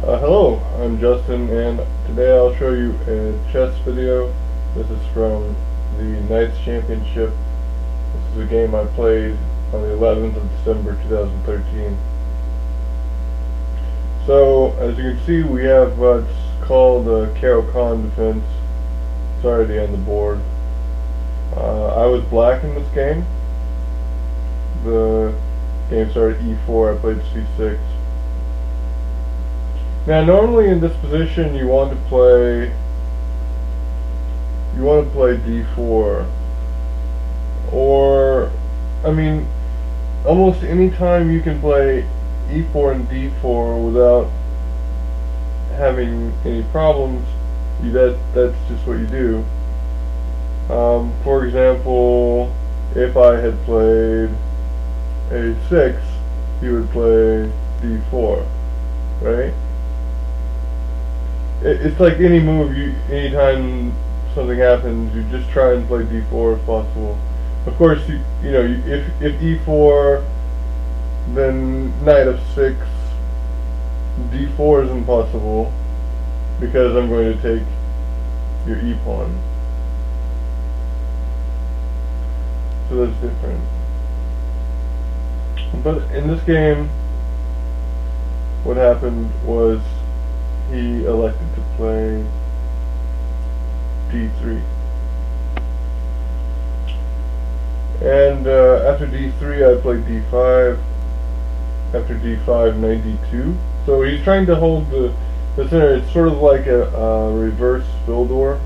Hello, I'm Justin, and today I'll show you a chess video. This is from the Knights Championship. This is a game I played on the 11th of December 2013. So, as you can see, we have what's called a Caro-Kann defense. It's already on the board. I was black in this game. The game started e4, I played c6. Now, normally in this position, you want to play d4, or I mean, almost any time you can play e4 and d4 without having any problems. That's just what you do. For example, if I had played a6, he would play d4, right? It's like any move. Anytime something happens, you just try and play d4 if possible. Of course, if e4, then knight f6, d4 is impossible because I'm going to take your e pawn. So that's different. But in this game, what happened was he elected to play d3. And after d3 I played d5. After d5, knight d2. So he's trying to hold the center. It's sort of like a reverse Vildor.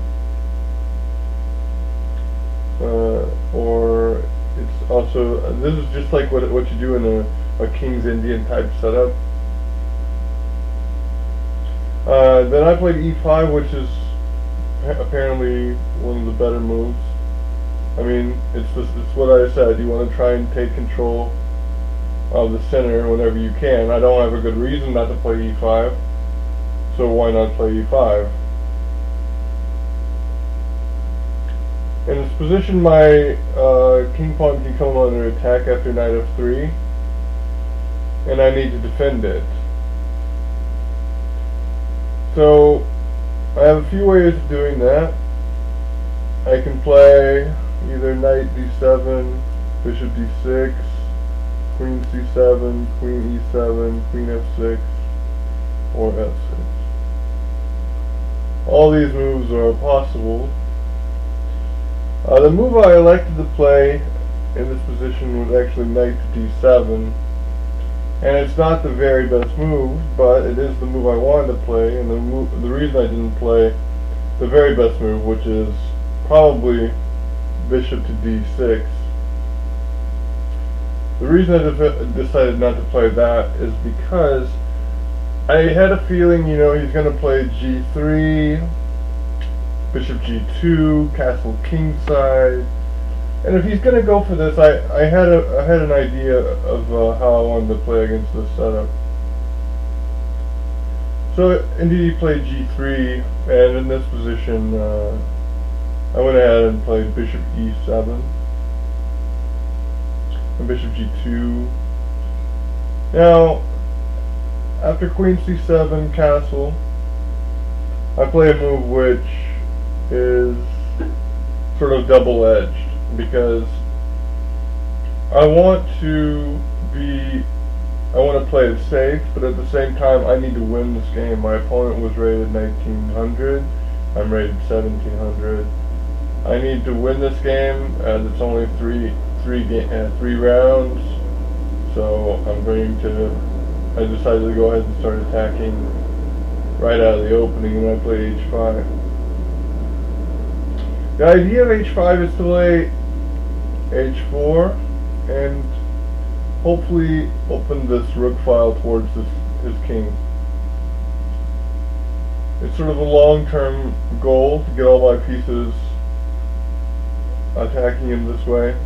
Or it's also, this is just like what you do in a King's Indian type setup. Then I played e5, which is apparently one of the better moves. I mean, it's what I said. You want to try and take control of the center whenever you can. I don't have a good reason not to play e5, so why not play e5? In this position, my king pawn can come under attack after knight f3, and I need to defend it. So I have a few ways of doing that. I can play either knight d7, bishop d6, queen c7, queen e7, queen f6, or f6. All these moves are possible. The move I elected to play in this position was actually knight to d7. And it's not the very best move, but it is the move I wanted to play, and the reason I didn't play the very best move, which is probably bishop to d6. The reason I decided not to play that is because I had a feeling, he's going to play g3, bishop g2, castle kingside. And if he's going to go for this, I had an idea of how I wanted to play against this setup. So indeed he played g3, and in this position I went ahead and played bishop e7 and bishop g2. Now, after queen c7 castle, I play a move which is sort of double-edged, because I want to play it safe, but at the same time I need to win this game. My opponent was rated 1900, I'm rated 1700. I need to win this game, as it's only three rounds. So I decided to go ahead and start attacking right out of the opening when I play h5. The idea of h5 is to play h4 and hopefully open this rook file towards his king. It's sort of a long-term goal to get all my pieces attacking him this way,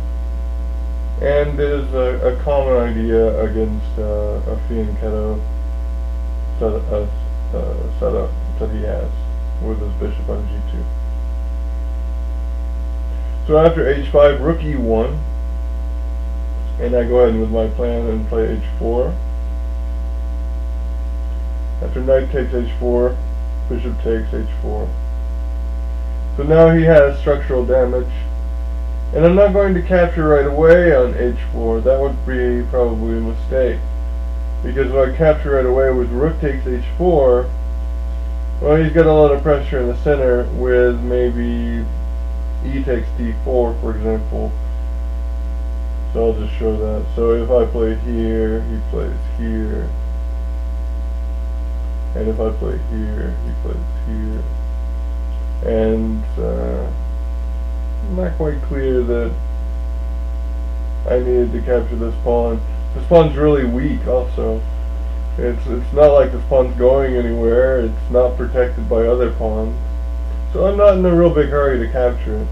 and it is a common idea against a fianchetto setup that he has with his bishop on g2. So after h5, rook e1, and I go ahead with my plan and play h4. After knight takes h4, bishop takes h4. So now he has structural damage. And I'm not going to capture right away on h4. That would be probably a mistake. Because if I capture right away with rook takes h4, well, he's got a lot of pressure in the center with maybe e takes d4, for example. So I'll just show that. So if I play here, he plays here. And if I play here, he plays here. And not quite clear that I needed to capture this pawn. This pawn's really weak also. It's not like this pawn's going anywhere. It's not protected by other pawns. So I'm not in a real big hurry to capture it.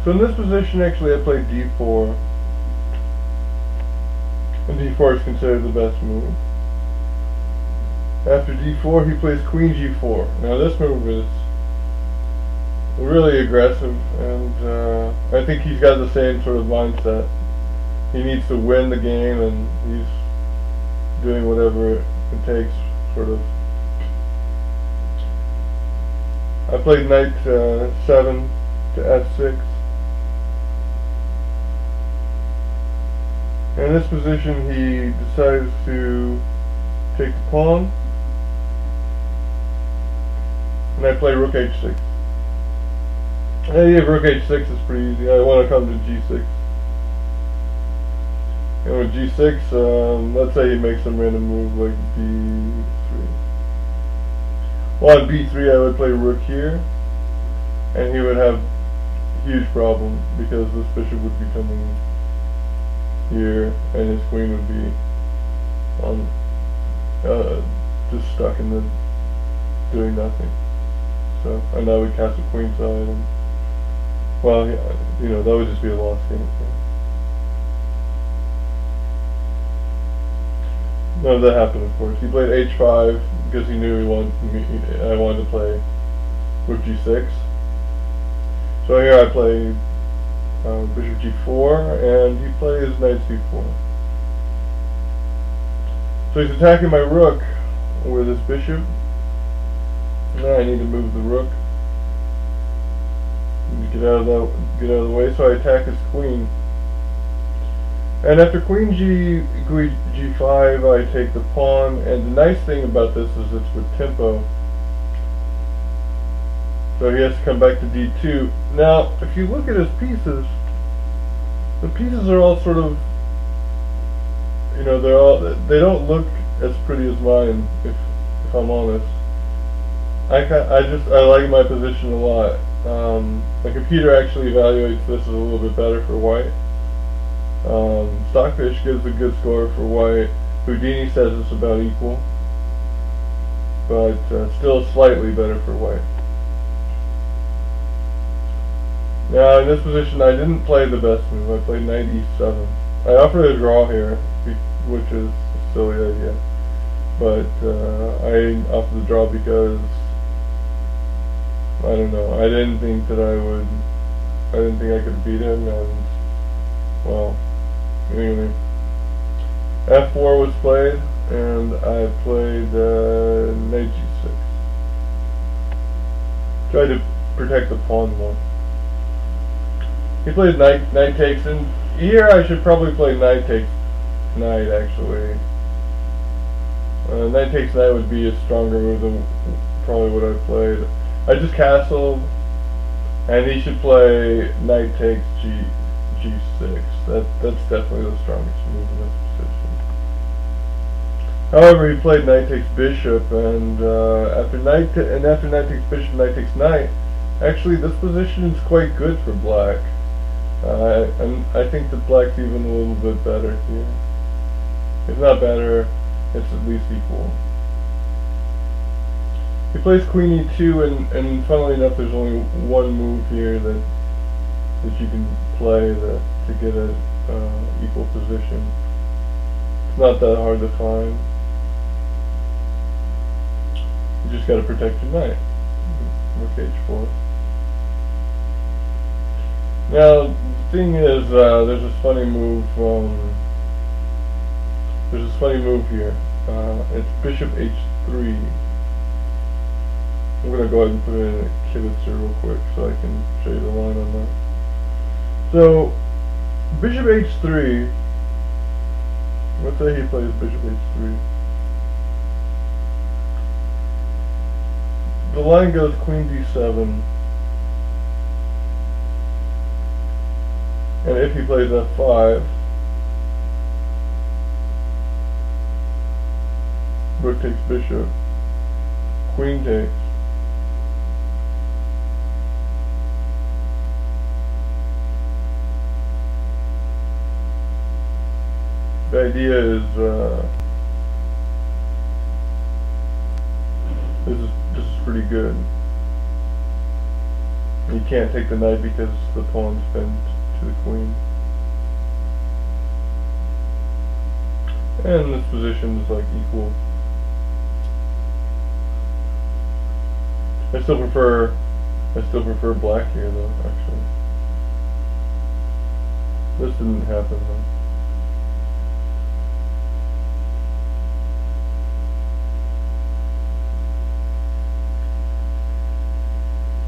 So in this position, actually, I played d4. And d4 is considered the best move. After d4, he plays queen g4. Now this move is really aggressive, and I think he's got the same sort of mindset. He needs to win the game, and he's doing whatever it takes, sort of. I played knight 7 to f6. In this position, he decides to take the pawn, and I play rook h6. The idea of rook h6 is pretty easy. I want to come to g6. And with g6, let's say he makes some random move like b3. Well, on b3 I would play rook here, and he would have a huge problem because this bishop would be coming here, and his queen would be on just stuck in the doing nothing. So, and I would castle queenside, and well, you know, that would just be a lost game. None of that happened, of course. He played h5 because he knew I wanted to play rook g6. So here I play bishop g4, and he plays knight c4. So he's attacking my rook with his bishop. Now I need to move the rook. Get out of the way. So I attack his queen. And after queen g5, I take the pawn. And the nice thing about this is it's with tempo. So he has to come back to d2. Now, if you look at his pieces, the pieces are all sort of, you know, they don't look as pretty as mine, if I'm honest. I like my position a lot. The computer actually evaluates this as a little bit better for white. Stockfish gives a good score for white. Houdini says it's about equal, but still slightly better for white. Now in this position I didn't play the best move. I played knight e7. I offered a draw here, which is a silly idea, but I offered the draw because I don't know. I didn't think I could beat him, and well, anyway, f4 was played, and I played knight g6. Tried to protect the pawn more. He plays knight takes, and here I should probably play knight takes knight, actually. Knight takes knight would be a stronger move than probably what I played. I just castled, and he should play knight takes g6. That's definitely the strongest move in this position. However, he played knight takes bishop, and after knight takes bishop, knight takes knight. Actually, this position is quite good for black. And I think that black's even a little bit better here. If not better, it's at least equal. He plays queen e2, and funnily enough, there's only one move here that you can play to get a equal position. It's not that hard to find. You just got to protect your knight. Rook h4. Now, the thing is, there's this funny move here. It's bishop h3. I'm gonna go ahead and put it in a kibitzer real quick so I can show you the line on that. So bishop h3. Let's say he plays bishop h3. The line goes queen d7, and if he plays f5, rook takes bishop, queen takes, the idea is this is pretty good. You can't take the knight because the pawn's pinned to the queen. And this position is like equal. I still prefer black here though, actually. This didn't happen though.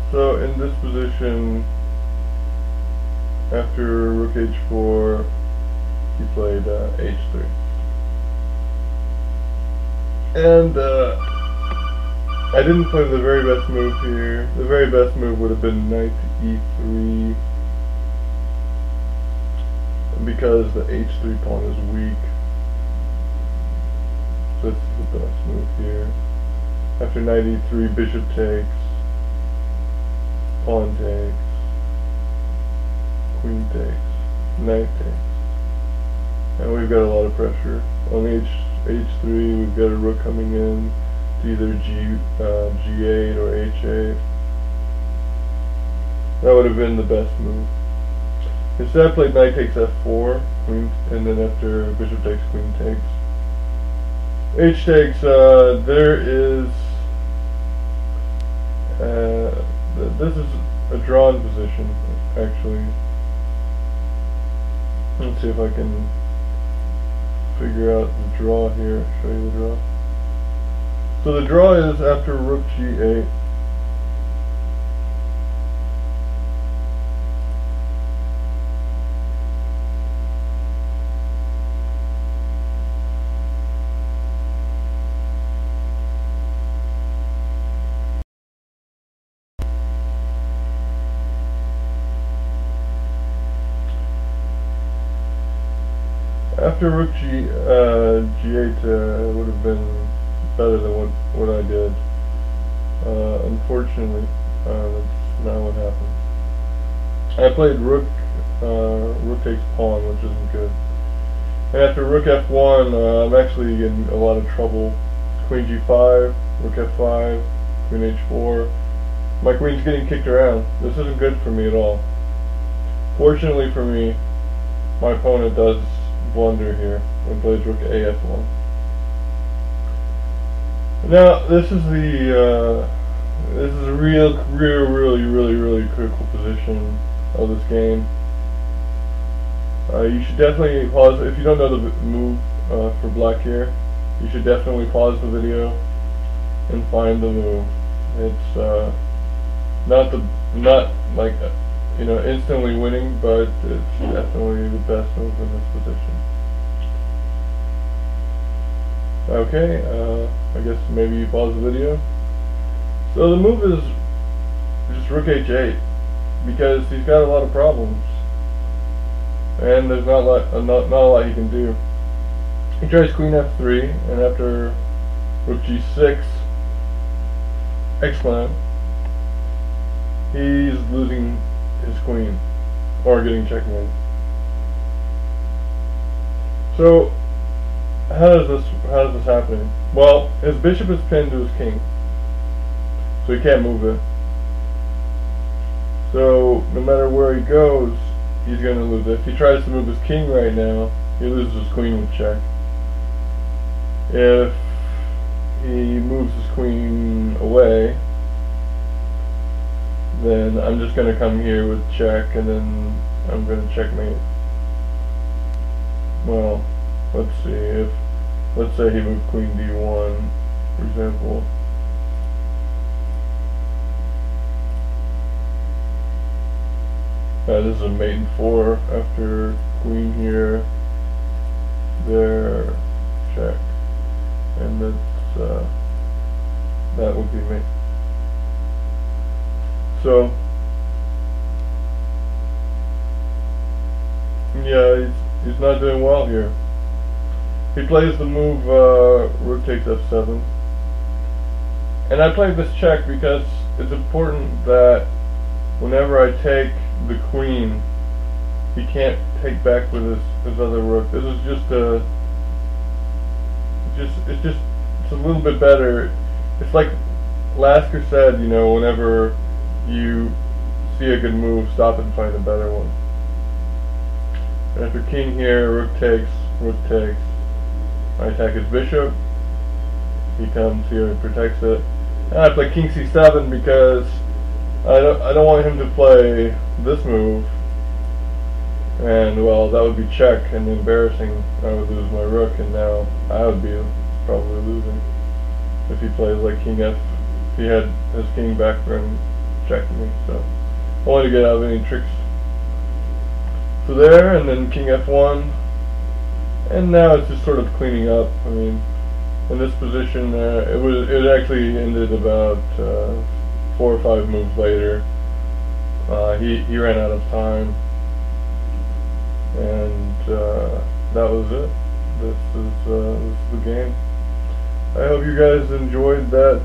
So in this position, after rook h4, he played h3. And I didn't play the very best move here. The very best move would have been knight to e3, because the h3 pawn is weak. So this is the best move here. After knight e3, bishop takes, pawn takes, queen takes, knight takes, and we've got a lot of pressure on h3. We've got a rook coming in to either g8 or h8. That would have been the best move. Instead, I played knight takes f4, queen, and then after bishop takes, queen takes, h takes. There is. This is a drawn position, actually. Let's see if I can figure out the draw here. Show you the draw. So the draw is after rook g8. After rook g8 would have been better than what I did. Unfortunately, that's not what happened. I played rook takes pawn, which isn't good. And after rook f1, I'm actually in a lot of trouble. Queen g5, rook f5, queen h4. My queen's getting kicked around. This isn't good for me at all. Fortunately for me, my opponent does blunder here and plays rook af1. Now this is a really critical position of this game. You should definitely pause if you don't know the move for black here. You should definitely pause the video and find the move. It's not like instantly winning, but it's definitely the best move in this position. Okay, I guess maybe you pause the video. So the move is just rook h8, because he's got a lot of problems, and there's not a lot he can do. He tries queen f3, and after rook g6, exclamation, he's losing his queen, or getting checkmate. So how is this happening? Well, his bishop is pinned to his king, so he can't move it. So no matter where he goes, he's going to lose it. If he tries to move his king right now, he loses his queen with check. If he moves his queen away, then I'm just going to come here with check, and then I'm going to checkmate. Well, let's see. If let's say he moved queen d1, for example. This is a mate in 4 after queen here, there, check, and that's that would be mate. So yeah, he's not doing well here. He plays the move rook takes f7, and I played this check because it's important that whenever I take the queen, he can't take back with his other rook. This is just it's a little bit better. It's like Lasker said, you know, whenever you see a good move, stop and find a better one. And after king here, rook takes, I attack his bishop. He comes here and protects it. And I play king c7 because I don't want him to play this move, and well, that would be check and embarrassing. I would lose my rook, and now I would be probably losing if he plays like king f. If he had his king back and checking me, so I wanted to get out of any tricks. So there, and then king f1, and now it's just sort of cleaning up. I mean, in this position, it actually ended about 4 or 5 moves later. He ran out of time, and that was it. This is the game. I hope you guys enjoyed that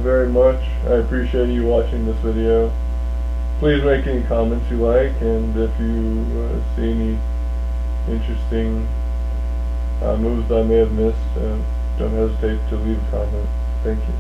very much. I appreciate you watching this video. Please make any comments you like, and if you see any interesting moves that I may have missed, don't hesitate to leave a comment. Thank you.